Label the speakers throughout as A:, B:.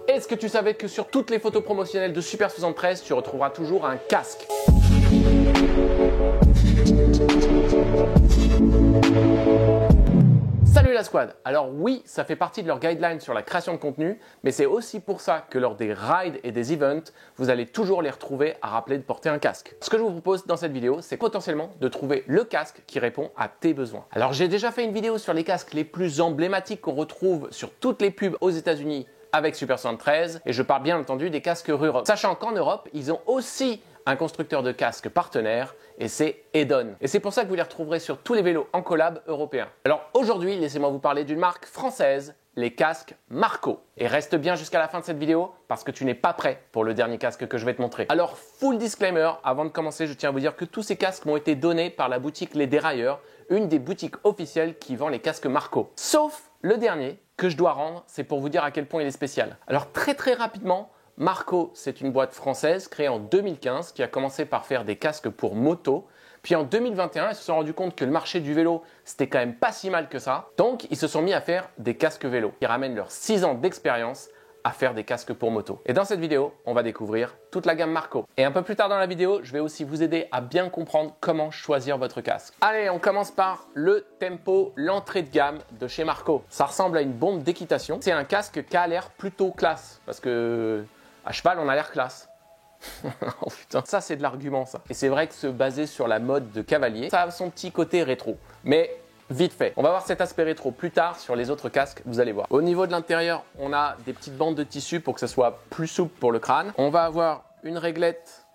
A: Est-ce que tu savais que sur toutes les photos promotionnelles de Super 73, tu retrouveras toujours un casque? Salut la squad! Alors oui, ça fait partie de leur guideline sur la création de contenu, mais c'est aussi pour ça que lors des rides et des events, vous allez toujours les retrouver à rappeler de porter un casque. Ce que je vous propose dans cette vidéo, c'est potentiellement de trouver le casque qui répond à tes besoins. Alors j'ai déjà fait une vidéo sur les casques les plus emblématiques qu'on retrouve sur toutes les pubs aux États-Unis avec Super 73 et je parle bien entendu des casques Ruroc. Sachant qu'en Europe, ils ont aussi un constructeur de casques partenaire et c'est Edon. Et c'est pour ça que vous les retrouverez sur tous les vélos en collab européens. Alors aujourd'hui, laissez-moi vous parler d'une marque française, les casques Marco. Et reste bien jusqu'à la fin de cette vidéo parce que tu n'es pas prêt pour le dernier casque que je vais te montrer. Alors full disclaimer, avant de commencer, je tiens à vous dire que tous ces casques m'ont été donnés par la boutique Les Dérailleurs, une des boutiques officielles qui vend les casques Marco. Sauf le dernier que je dois rendre, c'est pour vous dire à quel point il est spécial. Alors très rapidement, Marco, c'est une boîte française créée en 2015 qui a commencé par faire des casques pour moto. Puis en 2021, ils se sont rendus compte que le marché du vélo, c'était quand même pas si mal que ça. Donc, ils se sont mis à faire des casques vélo. Ils ramènent leurs 6 ans d'expérience à faire des casques pour moto. Et dans cette vidéo, on va découvrir toute la gamme Marco. Et un peu plus tard dans la vidéo, je vais aussi vous aider à bien comprendre comment choisir votre casque. Allez, on commence par le Tempo, l'entrée de gamme de chez Marco. Ça ressemble à une bombe d'équitation. C'est un casque qui a l'air plutôt classe parce que à cheval, on a l'air classe. Oh putain, ça c'est de l'argument ça. Et c'est vrai que se baser sur la mode de cavalier, ça a son petit côté rétro. Mais vite fait. On va voir cet aspect rétro plus tard sur les autres casques, vous allez voir. Au niveau de l'intérieur, on a des petites bandes de tissu pour que ça soit plus souple pour le crâne. On va avoir une réglette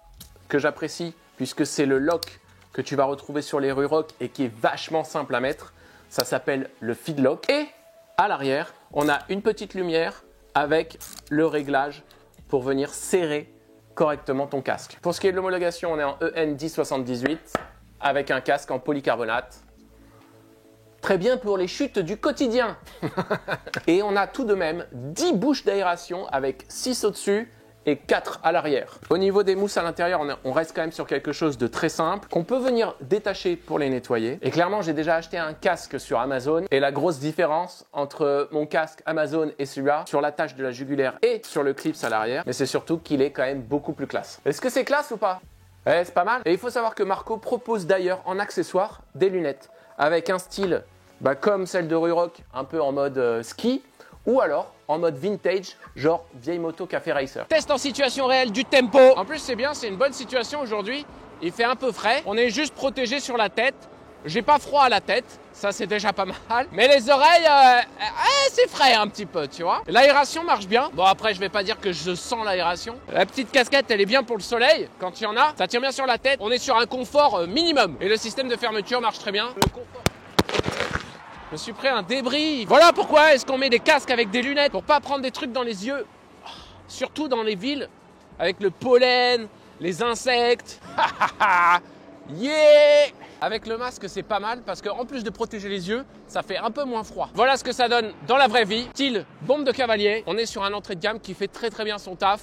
A: que j'apprécie puisque c'est le lock que tu vas retrouver sur les Ruroc et qui est vachement simple à mettre. Ça s'appelle le feed lock. Et à l'arrière, on a une petite lumière avec le réglage pour venir serrer correctement ton casque. Pour ce qui est de l'homologation, on est en EN 1078 avec un casque en polycarbonate. Très bien pour les chutes du quotidien. Et on a tout de même 10 bouches d'aération avec 6 au-dessus et 4 à l'arrière. Au niveau des mousses à l'intérieur, on reste quand même sur quelque chose de très simple qu'on peut venir détacher pour les nettoyer. Et clairement, j'ai déjà acheté un casque sur Amazon et la grosse différence entre mon casque Amazon et celui-là, sur l'attache de la jugulaire et sur le clips à l'arrière, mais c'est surtout qu'il est quand même beaucoup plus classe. Est-ce que c'est classe ou pas? Ouais, c'est pas mal. Et il faut savoir que Marco propose d'ailleurs en accessoire des lunettes avec un style comme celle de Ruroc, un peu en mode ski, ou alors en mode vintage, genre vieille moto café racer. Test en situation réelle du Tempo. En plus c'est bien, c'est une bonne situation aujourd'hui. Il fait un peu frais. On est juste protégé sur la tête. J'ai pas froid à la tête, ça c'est déjà pas mal. Mais les oreilles, c'est frais un petit peu, tu vois. L'aération marche bien. Bon après je vais pas dire que je sens l'aération. La petite casquette elle est bien pour le soleil, quand il y en a. Ça tient bien sur la tête. On est sur un confort minimum. Et le système de fermeture marche très bien. Le confort. Je me suis pris un débris. Voilà pourquoi est-ce qu'on met des casques avec des lunettes pour pas prendre des trucs dans les yeux. Surtout dans les villes, avec le pollen, les insectes. Yeah! Avec le masque, c'est pas mal parce qu'en plus de protéger les yeux, ça fait un peu moins froid. Voilà ce que ça donne dans la vraie vie. Style bombe de cavalier. On est sur un entrée de gamme qui fait très bien son taf,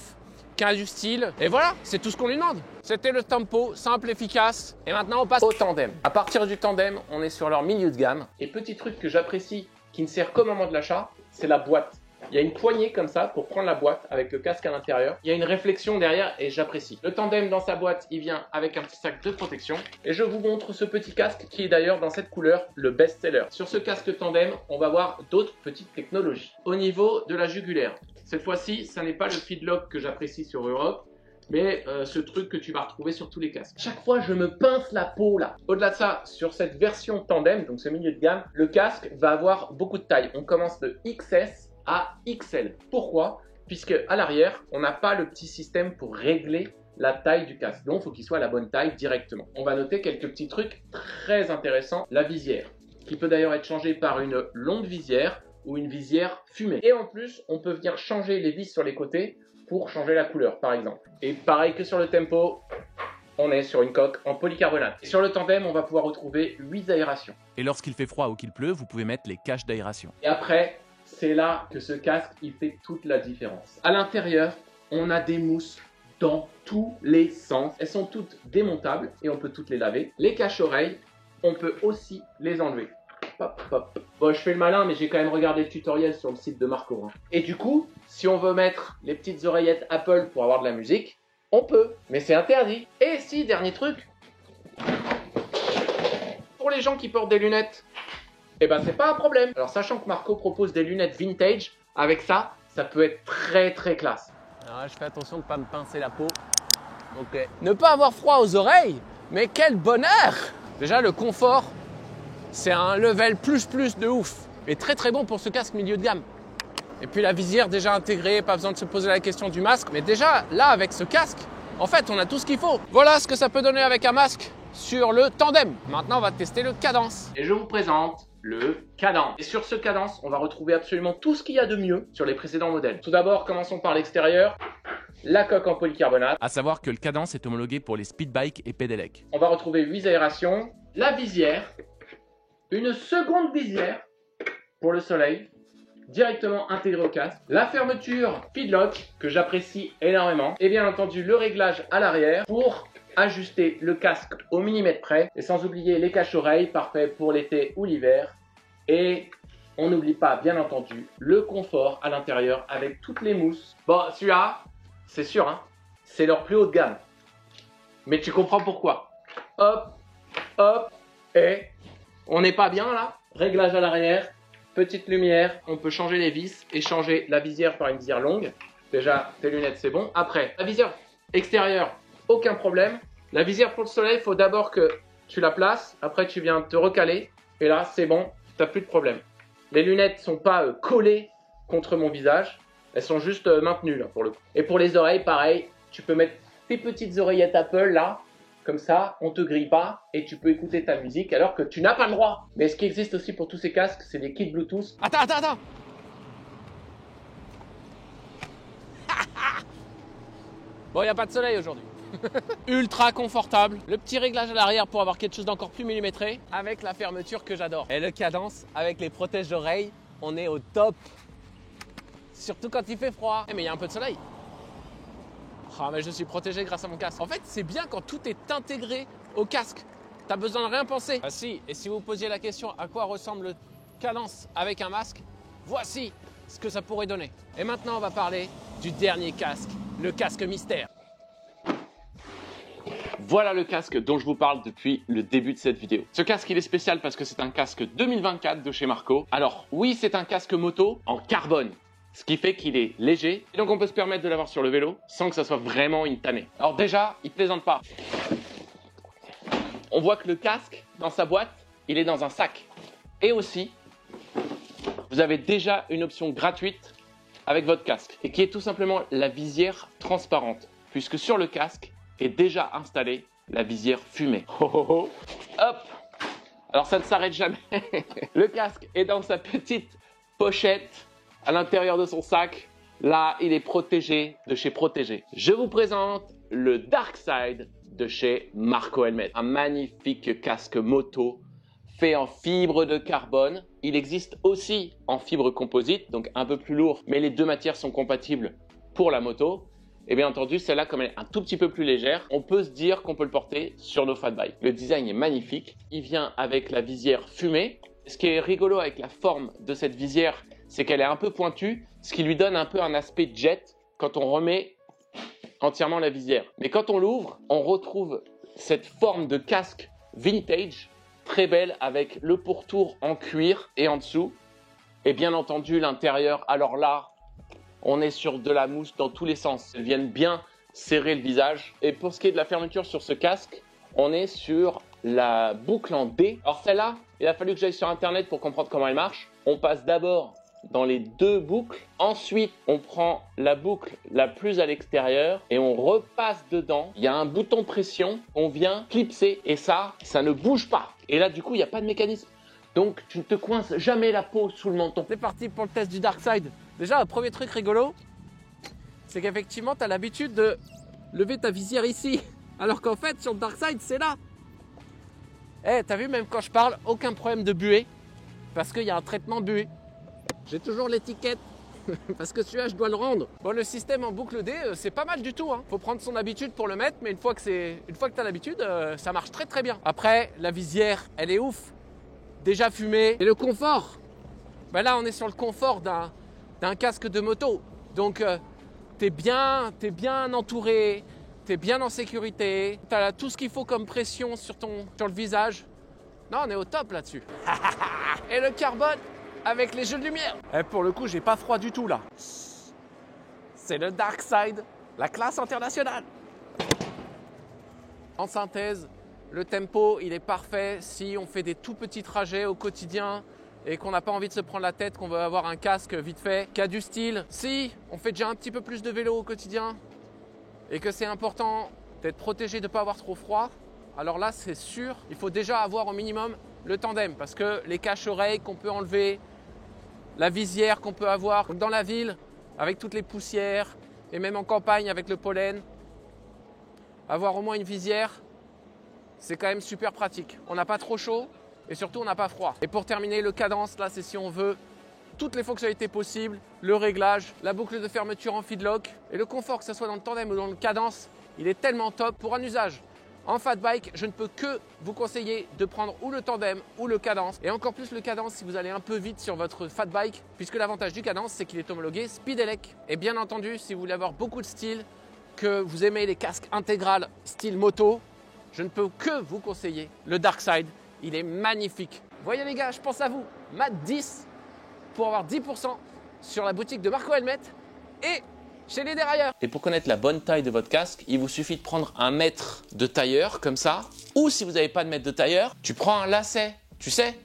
A: qui a du style. Et voilà, c'est tout ce qu'on lui demande. C'était le Tempo, simple, efficace. Et maintenant, on passe au tandem. À partir du tandem, on est sur leur milieu de gamme. Et petit truc que j'apprécie, qui ne sert qu'au moment de l'achat, c'est la boîte. Il y a une poignée comme ça pour prendre la boîte avec le casque à l'intérieur. Il y a une réflexion derrière et j'apprécie. Le tandem dans sa boîte, il vient avec un petit sac de protection. Et je vous montre ce petit casque qui est d'ailleurs dans cette couleur, le best-seller. Sur ce casque tandem, on va voir d'autres petites technologies. Au niveau de la jugulaire, cette fois-ci, ça n'est pas le feedlock que j'apprécie sur Ruroc, mais ce truc que tu vas retrouver sur tous les casques. Chaque fois, je me pince la peau là. Au-delà de ça, sur cette version tandem, donc ce milieu de gamme, le casque va avoir beaucoup de taille. On commence de XS à XL. Pourquoi? Puisque à l'arrière, on n'a pas le petit système pour régler la taille du casque. Donc, il faut qu'il soit à la bonne taille directement. On va noter quelques petits trucs très intéressants. La visière, qui peut d'ailleurs être changée par une longue visière ou une visière fumée. Et en plus, on peut venir changer les vis sur les côtés pour changer la couleur, par exemple. Et pareil que sur le Tempo, on est sur une coque en polycarbonate. Et sur le tandem, on va pouvoir retrouver 8 aérations.
B: Et lorsqu'il fait froid ou qu'il pleut, vous pouvez mettre les caches d'aération.
A: Et après, c'est là que ce casque, il fait toute la différence. À l'intérieur, on a des mousses dans tous les sens. Elles sont toutes démontables et on peut toutes les laver. Les caches-oreilles, on peut aussi les enlever. Hop, hop. Bon, je fais le malin, mais j'ai quand même regardé le tutoriel sur le site de Marco. Et du coup, si on veut mettre les petites oreillettes Apple pour avoir de la musique, on peut, mais c'est interdit. Et si, dernier truc, pour les gens qui portent des lunettes, eh ben c'est pas un problème. Alors sachant que Marco propose des lunettes vintage, avec ça, ça peut être très très classe. Alors là, je fais attention de ne pas me pincer la peau. Ok. Ne pas avoir froid aux oreilles, mais quel bonheur! Déjà le confort, c'est un level plus de ouf. Et très très bon pour ce casque milieu de gamme. Et puis la visière déjà intégrée, pas besoin de se poser la question du masque. Mais déjà là avec ce casque, en fait on a tout ce qu'il faut. Voilà ce que ça peut donner avec un masque sur le tandem. Maintenant on va tester le cadence. Et je vous présente le cadence. Et sur ce cadence, on va retrouver absolument tout ce qu'il y a de mieux sur les précédents modèles. Tout d'abord, commençons par l'extérieur. La coque en polycarbonate.
B: À savoir que le cadence est homologué pour les speedbikes et pédélec.
A: On va retrouver 8 aérations, la visière, une seconde visière pour le soleil, directement intégrée au casque, la fermeture feedlock que j'apprécie énormément, et bien entendu le réglage à l'arrière pour ajuster le casque au millimètre près, et sans oublier les cache-oreilles, parfait pour l'été ou l'hiver, et on n'oublie pas bien entendu le confort à l'intérieur avec toutes les mousses. Bon, celui-là, c'est sûr, hein, c'est leur plus haut de gamme, mais tu comprends pourquoi. Hop, hop, et on n'est pas bien là, réglage à l'arrière, petite lumière, on peut changer les vis et changer la visière par une visière longue. Déjà, tes lunettes, c'est bon. Après, la visière extérieure, aucun problème. La visière pour le soleil, il faut d'abord que tu la places. Après, tu viens te recaler. Et là, c'est bon, tu n'as plus de problème. Les lunettes ne sont pas collées contre mon visage. Elles sont juste maintenues là pour le coup. Et pour les oreilles, pareil, tu peux mettre tes petites oreillettes Apple là. Comme ça, on te grille pas et tu peux écouter ta musique alors que tu n'as pas le droit. Mais ce qui existe aussi pour tous ces casques, c'est des kits Bluetooth. Attends. Bon, il n'y a pas de soleil aujourd'hui. Ultra confortable. Le petit réglage à l'arrière pour avoir quelque chose d'encore plus millimétré. Avec la fermeture que j'adore. Et le cadence avec les protèges d'oreilles, on est au top. Surtout quand il fait froid. Mais il y a un peu de soleil. Ah, mais je suis protégé grâce à mon casque. En fait, c'est bien quand tout est intégré au casque. T'as besoin de rien penser. Ah si, et si vous posiez la question à quoi ressemble le cadence avec un masque, voici ce que ça pourrait donner. Et maintenant, on va parler du dernier casque, le casque mystère. Voilà le casque dont je vous parle depuis le début de cette vidéo. Ce casque, il est spécial parce que c'est un casque 2024 de chez Marco. Alors, oui, c'est un casque moto en carbone. Ce qui fait qu'il est léger, et donc on peut se permettre de l'avoir sur le vélo sans que ça soit vraiment une tannée. Alors déjà, il plaisante pas. On voit que le casque, dans sa boîte, il est dans un sac. Et aussi, vous avez déjà une option gratuite avec votre casque, et qui est tout simplement la visière transparente, puisque sur le casque est déjà installée la visière fumée. Hop. Alors ça ne s'arrête jamais. Le casque est dans sa petite pochette à l'intérieur de son sac. Là, il est protégé de chez Protégé. Je vous présente le Dark Side de chez Marco Helmet. Un magnifique casque moto fait en fibre de carbone. Il existe aussi en fibre composite, donc un peu plus lourd, mais les deux matières sont compatibles pour la moto. Et bien entendu, celle-là, comme elle est un tout petit peu plus légère, on peut se dire qu'on peut le porter sur nos fat bikes. Le design est magnifique. Il vient avec la visière fumée. Ce qui est rigolo avec la forme de cette visière, c'est qu'elle est un peu pointue, ce qui lui donne un peu un aspect jet quand on remet entièrement la visière. Mais quand on l'ouvre, on retrouve cette forme de casque vintage, très belle, avec le pourtour en cuir et en dessous. Et bien entendu, l'intérieur, alors là, on est sur de la mousse dans tous les sens. Elles viennent bien serrer le visage. Et pour ce qui est de la fermeture sur ce casque, on est sur la boucle en D. Alors celle-là, il a fallu que j'aille sur internet pour comprendre comment elle marche. On passe d'abord dans les deux boucles. Ensuite, on prend la boucle la plus à l'extérieur et on repasse dedans. Il y a un bouton pression, on vient clipser et ça ne bouge pas. Et là, du coup, il n'y a pas de mécanisme. Donc, tu ne te coinces jamais la peau sous le menton. C'est parti pour le test du Dark Side. Déjà, un premier truc rigolo, c'est qu'effectivement, tu as l'habitude de lever ta visière ici. Alors qu'en fait, sur le Dark Side, c'est là. Eh, t'as vu, même quand je parle, aucun problème de buée. Parce qu'il y a un traitement buée. J'ai toujours l'étiquette. Parce que celui-là, je dois le rendre. Bon, le système en boucle D, c'est pas mal du tout. Faut prendre son habitude pour le mettre. Mais une fois que tu as l'habitude, ça marche très très bien. Après, la visière, elle est ouf. Déjà fumée. Et le confort. Ben là, on est sur le confort d'un casque de moto. Donc, t'es bien entouré, t'es bien en sécurité, t'as tout ce qu'il faut comme pression sur le visage. Non, on est au top là-dessus. Et le carbone avec les jeux de lumière. Et pour le coup, j'ai pas froid du tout là. C'est le Dark Side, la classe internationale. En synthèse, le tempo, il est parfait si on fait des tout petits trajets au quotidien et qu'on n'a pas envie de se prendre la tête, qu'on veut avoir un casque vite fait, qui a du style. Si on fait déjà un petit peu plus de vélo au quotidien et que c'est important d'être protégé de ne pas avoir trop froid, alors là, c'est sûr, il faut déjà avoir au minimum le tandem parce que les cache-oreilles qu'on peut enlever, la visière qu'on peut avoir dans la ville avec toutes les poussières et même en campagne avec le pollen, avoir au moins une visière, c'est quand même super pratique. On n'a pas trop chaud et surtout on n'a pas froid. Et pour terminer, le cadence, là c'est si on veut toutes les fonctionnalités possibles, le réglage, la boucle de fermeture en feedlock et le confort, que ce soit dans le tandem ou dans le cadence, il est tellement top. Pour un usage en fat bike, je ne peux que vous conseiller de prendre ou le tandem ou le cadence. Et encore plus le cadence si vous allez un peu vite sur votre fat bike, puisque l'avantage du cadence, c'est qu'il est homologué Speedelec. Et bien entendu, si vous voulez avoir beaucoup de style, que vous aimez les casques intégrales style moto, je ne peux que vous conseiller le Dark Side. Il est magnifique. Voyez les gars, je pense à vous. Mat 10 pour avoir 10% sur la boutique de Marco Helmet et chez les dérailleurs. Et pour connaître la bonne taille de votre casque, il vous suffit de prendre un mètre de tailleur comme ça. Ou si vous n'avez pas de mètre de tailleur, tu prends un lacet. Tu sais,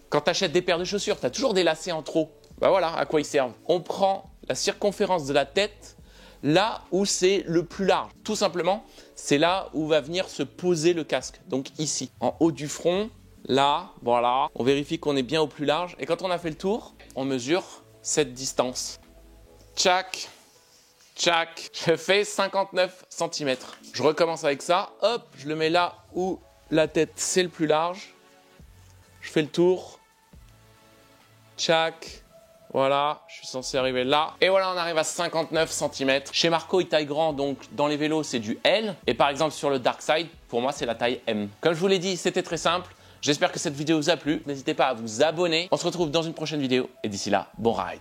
A: quand tu achètes des paires de chaussures, tu as toujours des lacets en trop. Ben voilà à quoi ils servent. On prend la circonférence de la tête là où c'est le plus large. Tout simplement, c'est là où va venir se poser le casque. Donc ici, en haut du front, là, voilà. On vérifie qu'on est bien au plus large. Et quand on a fait le tour, on mesure cette distance. Tchac, tchac. Je fais 59 cm. Je recommence avec ça. Hop, je le mets là où la tête, c'est le plus large. Je fais le tour. Tchac. Voilà, je suis censé arriver là. Et voilà, on arrive à 59 cm. Chez Marco, il taille grand, donc dans les vélos, c'est du L. Et par exemple, sur le Dark Side, pour moi, c'est la taille M. Comme je vous l'ai dit, c'était très simple. J'espère que cette vidéo vous a plu. N'hésitez pas à vous abonner. On se retrouve dans une prochaine vidéo. Et d'ici là, bon ride.